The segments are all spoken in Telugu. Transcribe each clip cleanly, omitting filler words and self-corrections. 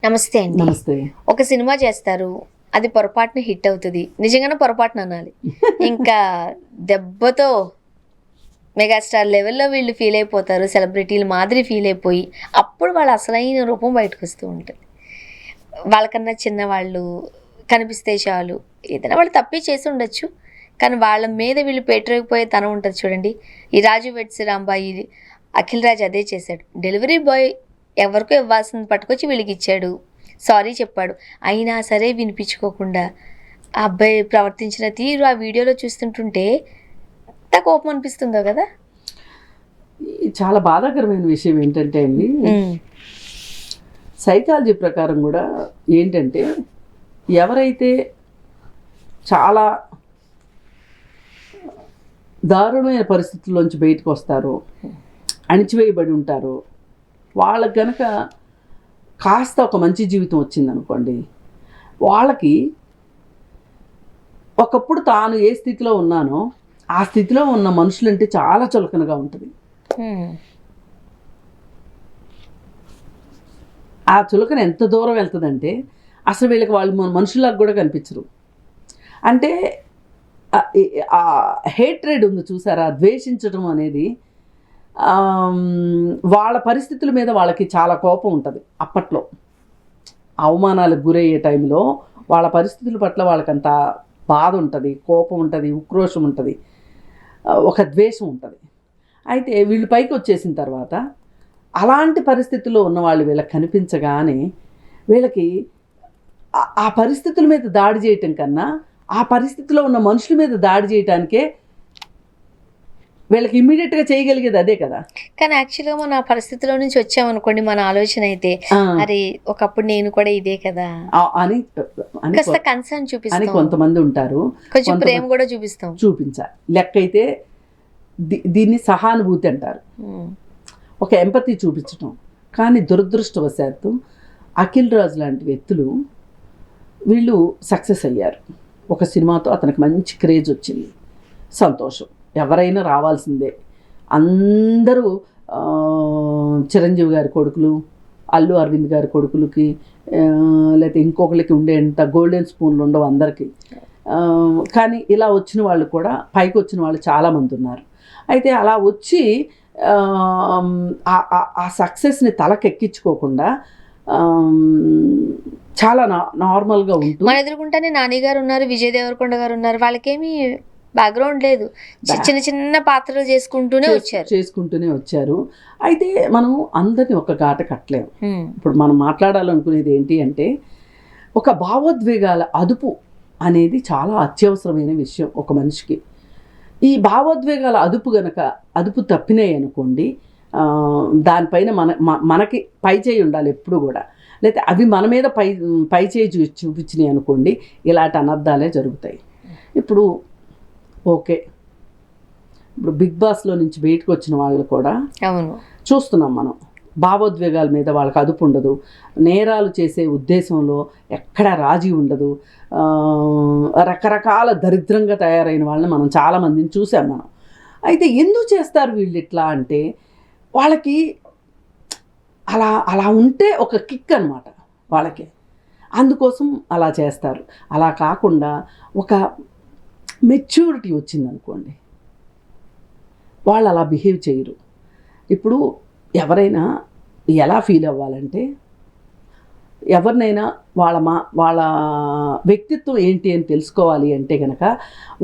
నమస్తే అండి. నమస్తే. ఒక సినిమా చేస్తారు, అది పొరపాటున హిట్ అవుతుంది. నిజంగానే పొరపాటున అనాలి. ఇంకా దెబ్బతో మెగాస్టార్ లెవెల్లో వీళ్ళు ఫీల్ అయిపోతారు, సెలబ్రిటీలు మాదిరి ఫీల్ అయిపోయి అప్పుడు వాళ్ళ అసలైన రూపం బయటకు వస్తూ ఉంటుంది. వాళ్ళకన్నా చిన్నవాళ్ళు కనిపిస్తే చాలు, ఏదైనా వాళ్ళు తప్పే చేసి ఉండొచ్చు, కానీ వాళ్ళ మీద వీళ్ళు పెట్టలేకపోయే తనం ఉంటుంది చూడండి. ఈ రాజు వెడ్స్ రాంబాయి అఖిల్ రాజ్ అదే చేశాడు. డెలివరీ బాయ్ ఎవరికో ఇవ్వాల్సింది పట్టుకొచ్చి వీళ్ళకి ఇచ్చాడు, సారీ చెప్పాడు. అయినా సరే వినిపించుకోకుండా ఆ అబ్బాయి ప్రవర్తించిన తీరు ఆ వీడియోలో చూస్తుంటుంటే ఎంత కోపం అనిపిస్తుందో కదా. చాలా బాధాకరమైన విషయం ఏంటంటే అండి, సైకాలజీ ప్రకారం కూడా ఏంటంటే, ఎవరైతే చాలా దారుణమైన పరిస్థితుల్లోంచి బయటకు వస్తారో, అణిచివేయబడి ఉంటారో, వాళ్ళకి కనుక కాస్త ఒక మంచి జీవితం వచ్చిందనుకోండి, వాళ్ళకి ఒకప్పుడు తాను ఏ స్థితిలో ఉన్నానో ఆ స్థితిలో ఉన్న మనుషులంటే చాలా చులకనగా ఉంటుంది. ఆ చులకన ఎంత దూరం వెళ్తుందంటే అసలు వీళ్ళకి వాళ్ళు మనుషులకు కూడా కనిపించరు. అంటే ఆ హేట్రెడ్ ఉంది చూసారా, ద్వేషించడం అనేది, వాళ్ళ పరిస్థితుల మీద వాళ్ళకి చాలా కోపం ఉంటుంది. అప్పట్లో అవమానాలకు గురయ్యే టైంలో వాళ్ళ పరిస్థితుల పట్ల వాళ్ళకంత బాధ ఉంటుంది, కోపం ఉంటుంది, ఉక్రోషం ఉంటుంది, ఒక ద్వేషం ఉంటుంది. అయితే వీళ్ళు పైకి వచ్చేసిన తర్వాత అలాంటి పరిస్థితుల్లో ఉన్న వాళ్ళు వీళ్ళకి కనిపించగానే వీళ్ళకి ఆ పరిస్థితుల మీద దాడి చేయటం కన్నా ఆ పరిస్థితిలో ఉన్న మనుషుల మీద దాడి చేయటానికే వీళ్ళకి ఇమ్మీడియట్గా చేయగలిగేది అదే కదా. కానీ యాక్చువల్గా మన ఆ పరిస్థితిలో నుంచి వచ్చామనుకోండి, మన ఆలోచన అయితే అరే ఒకప్పుడు నేను కూడా ఇదే కదా అని కన్సర్న్ చూపిస్తాం. కొంతమంది ఉంటారు, కొంచెం ప్రేమ కూడా చూపించాలి. లెక్క అయితే దీన్ని సహానుభూతి అంటారు, ఒక ఎంపతి చూపించడం. కానీ దురదృష్టవశాత్తు అఖిల్ రాజ్ లాంటి వ్యక్తులు వీళ్ళు సక్సెస్ అయ్యారు. ఒక సినిమాతో అతనికి మంచి క్రేజ్ వచ్చింది, సంతోషం, ఎవరైనా రావాల్సిందే. అందరూ చిరంజీవి గారి కొడుకులు, అల్లు అరవింద్ గారి కొడుకులకి, లేకపోతే ఇంకొకరికి ఉండేంత గోల్డెన్ స్పూన్లు ఉండవు అందరికీ. కానీ ఇలా వచ్చిన వాళ్ళు కూడా, పైకి వచ్చిన వాళ్ళు చాలామంది ఉన్నారు. అయితే అలా వచ్చి ఆ సక్సెస్ని తలకెక్కించుకోకుండా చాలా నార్మల్గా ఉంటుంది. మన ఎదురుకుంటానే నాని గారు ఉన్నారు, విజయ్ దేవరకొండ గారు ఉన్నారు, వాళ్ళకేమీ బ్యాక్గ్రౌండ్ లేదు, చిన్న చిన్న పాత్రలు చేసుకుంటూనే వచ్చారు. అయితే మనం అందరినీ ఒక గాట కట్టలేము. ఇప్పుడు మనం మాట్లాడాలనుకునేది ఏంటి అంటే, ఒక భావోద్వేగాల అదుపు అనేది చాలా అత్యవసరమైన విషయం ఒక మనిషికి. ఈ భావోద్వేగాల అదుపు తప్పినాయి అనుకోండి, దానిపైన మనకి పై చేయి ఉండాలి ఎప్పుడు కూడా. లేకపోతే అవి మన మీద పై చేయి చూపించినాయి అనుకోండి, ఇలాంటి అనర్థాలే జరుగుతాయి. ఇప్పుడు ఓకే, ఇప్పుడు బిగ్ బాస్లో నుంచి బయటకు వచ్చిన వాళ్ళు కూడా చూస్తున్నాం మనం, భావోద్వేగాల మీద వాళ్ళకి అదుపు ఉండదు, నేరాలు చేసే ఉద్దేశంలో ఎక్కడా రాజీ ఉండదు, రకరకాల దరిద్రంగా తయారైన వాళ్ళని మనం చాలామందిని చూసాం మనం. అయితే ఎందుకు చేస్తారు వీళ్ళు ఇట్లా అంటే, వాళ్ళకి అలా ఉంటే ఒక కిక్ అన్నమాట వాళ్ళకి, అందుకోసం అలా చేస్తారు. అలా కాకుండా ఒక మెచ్యూరిటీ వచ్చిందనుకోండి, వాళ్ళు అలా బిహేవ్ చేయరు. ఇప్పుడు ఎవరైనా ఎలా ఫీల్ అవ్వాలంటే, ఎవరినైనా వాళ్ళ వ్యక్తిత్వం ఏంటి అని తెలుసుకోవాలి అంటే కనుక,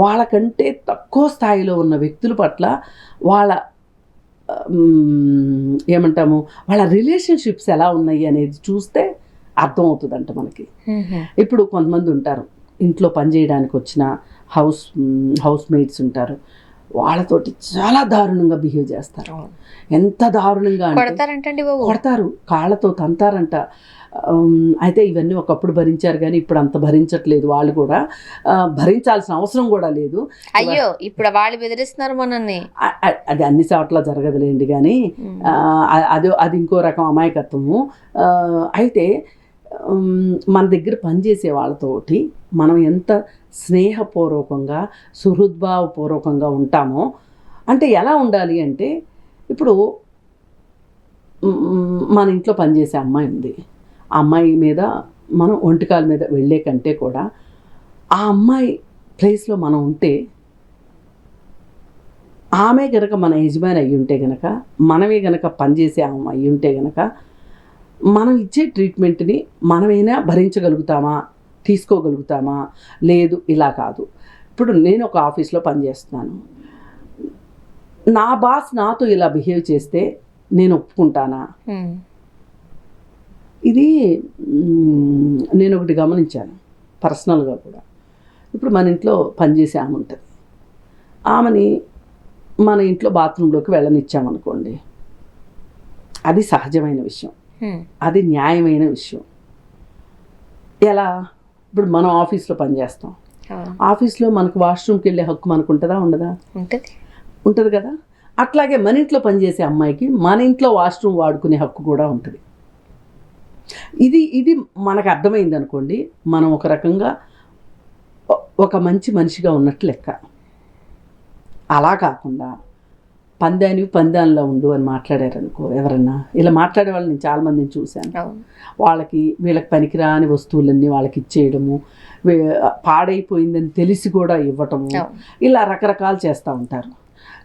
వాళ్ళకంటే తక్కువ స్థాయిలో ఉన్న వ్యక్తుల పట్ల ఏమంటాము, వాళ్ళ రిలేషన్షిప్స్ ఎలా ఉన్నాయి అనేది చూస్తే అర్థమవుతుందంట మనకి. ఇప్పుడు కొంతమంది ఉంటారు, ఇంట్లో పనిచేయడానికి వచ్చిన హౌస్ మేట్స్ ఉంటారు, వాళ్ళతోటి చాలా దారుణంగా బిహేవ్ చేస్తారు. ఎంత దారుణంగా కొడతారు, కాళ్ళతో తంతారంట. అయితే ఇవన్నీ ఒకప్పుడు భరించారు, కానీ ఇప్పుడు అంత భరించట్లేదు. వాళ్ళు కూడా భరించాల్సిన అవసరం కూడా లేదు. అయ్యో, ఇప్పుడు వాళ్ళు బెదిరిస్తున్నారు మనల్ని. అది అన్ని చోట్ల జరగదులేండి, కానీ అది ఇంకో రకం అమాయకత్వము. అయితే మన దగ్గర పనిచేసే వాళ్ళతోటి మనం ఎంత స్నేహపూర్వకంగా, సుహృద్భావపూర్వకంగా ఉంటామో, అంటే ఎలా ఉండాలి అంటే, ఇప్పుడు మన ఇంట్లో పనిచేసే అమ్మాయి ఉంది, ఆ అమ్మాయి మీద మనం ఒంటికాల మీద వెళ్ళే కంటే కూడా ఆ అమ్మాయి ప్లేస్లో మనం ఉంటే, ఆమె గనక మన యజమాని అయ్యి ఉంటే గనక, మనమే గనక పనిచేసే ఆమె అయ్యి ఉంటే గనక, మనం ఇచ్చే ట్రీట్మెంట్ని మనమైనా భరించగలుగుతామా, తీసుకోగలుగుతామా? లేదు, ఇలా కాదు. ఇప్పుడు నేను ఒక ఆఫీస్లో పనిచేస్తున్నాను, నా బాస్ నాతో ఇలా బిహేవ్ చేస్తే నేను ఒప్పుకుంటానా? ఇది నేను ఒకటి గమనించాను పర్సనల్గా కూడా. ఇప్పుడు మన ఇంట్లో పనిచేసే ఆమె ఉంటుంది, ఆమెని మన ఇంట్లో బాత్రూంలోకి వెళ్ళనిచ్చామనుకోండి, అది సహజమైన విషయం, అది న్యాయమైన విషయం. ఎలా? ఇప్పుడు మనం ఆఫీస్లో పనిచేస్తాం, ఆఫీస్లో మనకు వాష్రూమ్కి వెళ్ళే హక్కు మనకు ఉంటుందా, ఉండదా? ఉంటుంది కదా. అట్లాగే మన ఇంట్లో పనిచేసే అమ్మాయికి మన ఇంట్లో వాష్రూమ్ వాడుకునే హక్కు కూడా ఉంటుంది. ఇది మనకు అర్థమైంది అనుకోండి, మనం ఒక రకంగా ఒక మంచి మనిషిగా ఉన్నట్టు లెక్క. అలా కాకుండా పందానిలో ఉండు అని మాట్లాడారనుకో ఎవరన్నా, ఇలా మాట్లాడే వాళ్ళని నేను చాలామందిని చూశాను. వీళ్ళకి పనికిరాని వస్తువులన్నీ వాళ్ళకి ఇచ్చేయడము, పాడైపోయిందని తెలిసి కూడా ఇవ్వటము, ఇలా రకరకాలు చేస్తూ ఉంటారు.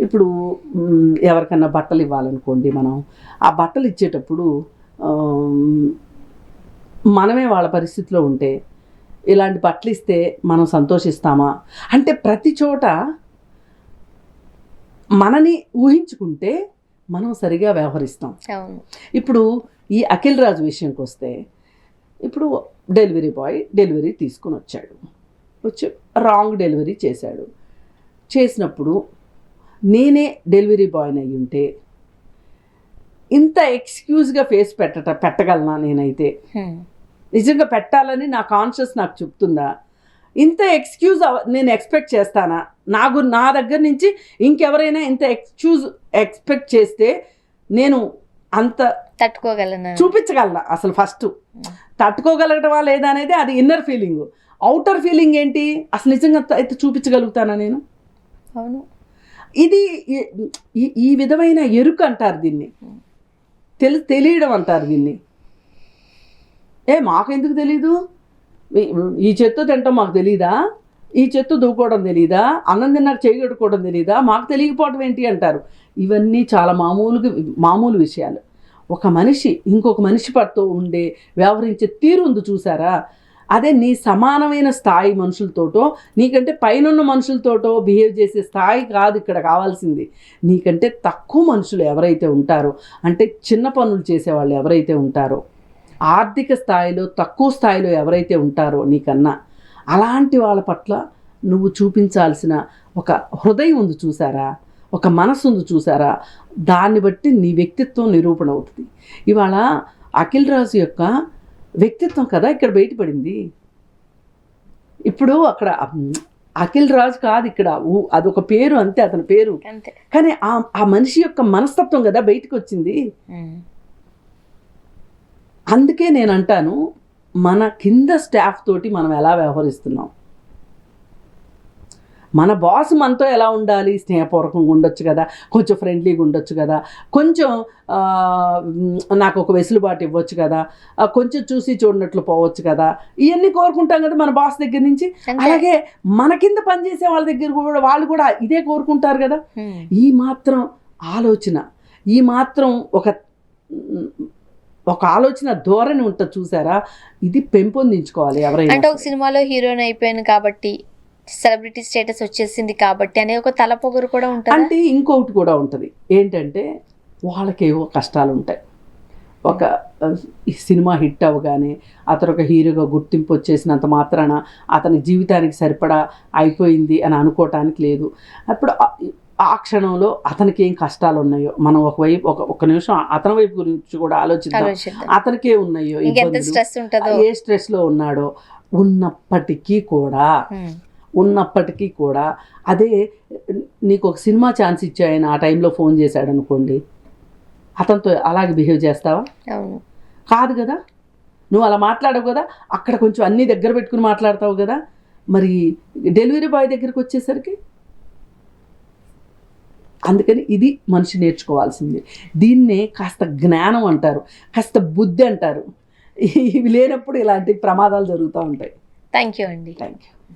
ఇప్పుడు ఎవరికన్నా బట్టలు ఇవ్వాలనుకోండి, మనం ఆ బట్టలు ఇచ్చేటప్పుడు మనమే వాళ్ళ పరిస్థితిలో ఉంటే ఇలాంటి బట్టలు ఇస్తే మనం సంతోషిస్తామా? అంటే ప్రతి చోట మనని ఊహించుకుంటే మనం సరిగా వ్యవహరిస్తాం. ఇప్పుడు ఈ అఖిల్ రాజు విషయంకి వస్తే, ఇప్పుడు డెలివరీ బాయ్ డెలివరీ తీసుకుని వచ్చి రాంగ్ డెలివరీ చేసినప్పుడు నేనే డెలివరీ బాయ్ని అయ్యి ఉంటే ఇంత ఎక్స్క్యూజ్గా ఫేస్ పెట్టగలనా? నేనైతే నిజంగా పెట్టాలని నా కాన్షియస్ నాకు చెప్తుందా? ఇంత ఎక్స్క్యూజ్ నేను ఎక్స్పెక్ట్ చేస్తానా? నా దగ్గర నుంచి ఇంకెవరైనా ఇంత ఎక్స్పెక్ట్ చేస్తే నేను అంత తట్టుకోగలనా, చూపించగలనా? అసలు ఫస్ట్ తట్టుకోగలగటమా లేదా అనేది అది ఇన్నర్ ఫీలింగ్. అవుటర్ ఫీలింగ్ ఏంటి? అసలు నిజంగా అయితే చూపించగలుగుతానా నేను? అవును. ఇది ఈ విధమైన ఎరుక అంటారు దీన్ని, తెలియడం అంటారు దీన్ని. మాకెందుకు తెలీదు? ఈ చెత్త తింటాం మాకు తెలీదా? ఈ చెత్త దూకోవడం తెలీదా? అన్నం తిన్నాక చేయగట్టుకోవడం తెలీదా? మాకు తెలియకపోవడం ఏంటి అంటారు. ఇవన్నీ చాలా మామూలు విషయాలు. ఒక మనిషి ఇంకొక మనిషి పట్టు వ్యవహరించే తీరు ఉంది చూసారా, అదే నీ సమానమైన స్థాయి మనుషులతోటో, నీకంటే పైనున్న మనుషులతోటో బిహేవ్ చేసే స్థాయి కాదు ఇక్కడ కావాల్సింది. నీకంటే తక్కువ మనుషులు ఎవరైతే ఉంటారో, అంటే చిన్న పనులు చేసేవాళ్ళు ఎవరైతే ఉంటారో, ఆర్థిక స్థాయిలో తక్కువ స్థాయిలో ఎవరైతే ఉంటారో నీకన్నా, అలాంటి వాళ్ళ పట్ల నువ్వు చూపించాల్సిన ఒక హృదయం ఉంది చూసారా, ఒక మనసు ఉంది చూసారా, దాన్ని బట్టి నీ వ్యక్తిత్వం నిరూపణ అవుతుంది. ఇవాళ అఖిల్ రాజు యొక్క వ్యక్తిత్వం కదా ఇక్కడ బయటపడింది. ఇప్పుడు అక్కడ అఖిల్ రాజు కాదు ఇక్కడ, అదొక పేరు అంతే, అతని పేరు. కానీ ఆ మనిషి యొక్క మనస్తత్వం కదా బయటకు వచ్చింది. అందుకే నేను అంటాను, మన కింద స్టాఫ్ తోటి మనం ఎలా వ్యవహరిస్తున్నాం, మన బాస్ మనతో ఎలా ఉండాలి? స్నేహపూర్వకంగా ఉండొచ్చు కదా, కొంచెం ఫ్రెండ్లీగా ఉండొచ్చు కదా, కొంచెం నాకు ఒక వెసులుబాటు ఇవ్వచ్చు కదా, కొంచెం చూసి చూడనట్లు పోవచ్చు కదా, ఇవన్నీ కోరుకుంటాం కదా మన బాస్ దగ్గర నుంచి. అలాగే మన కింద పనిచేసే వాళ్ళ దగ్గర కూడా వాళ్ళు కూడా ఇదే కోరుకుంటారు కదా. ఈ మాత్రం ఆలోచన, ఈ మాత్రం ఒక ఆలోచన ధోరణి ఉంటుంది చూసారా, ఇది పెంపొందించుకోవాలి ఎవరైనా. అంటే ఒక సినిమాలో హీరోయిన్ అయిపోయాను కాబట్టి, సెలబ్రిటీ స్టేటస్ వచ్చేసింది కాబట్టి అనే ఒక తలపొగరు కూడా ఉంటుంది. అంటే ఇంకొకటి కూడా ఉంటుంది ఏంటంటే, వాళ్ళకేవో కష్టాలు ఉంటాయి. ఒక సినిమా హిట్ అవ్వగానే అతను ఒక హీరోగా గుర్తింపు వచ్చేసినంత మాత్రాన అతని జీవితానికి సరిపడా అయిపోయింది అని అనుకోవటానికి లేదు. అప్పుడు ఆ క్షణంలో అతనికి ఏం కష్టాలు ఉన్నాయో మనం ఒక నిమిషం అతని వైపు గురించి కూడా ఆలోచిద్దాం. అతనికే ఉన్నాయో ఏ స్ట్రెస్లో ఉన్నాడో, ఉన్నప్పటికీ కూడా అదే నీకు ఒక సినిమా ఛాన్స్ ఇచ్చి ఆయన ఆ టైంలో ఫోన్ చేశాడు అనుకోండి, అతనితో అలాగే బిహేవ్ చేస్తావా? కాదు కదా. నువ్వు అలా మాట్లాడవు కదా, అక్కడ కొంచెం అన్నీ దగ్గర పెట్టుకుని మాట్లాడతావు కదా. మరి డెలివరీ బాయ్ దగ్గరికి వచ్చేసరికి, అందుకని ఇది మనిషి నేర్చుకోవాల్సింది. దీన్నే కాస్త జ్ఞానం అంటారు, కాస్త బుద్ధి అంటారు. ఇవి లేనప్పుడు ఇలాంటి ప్రమాదాలు జరుగుతూ ఉంటాయి. థ్యాంక్ యూ అండి. Thank you.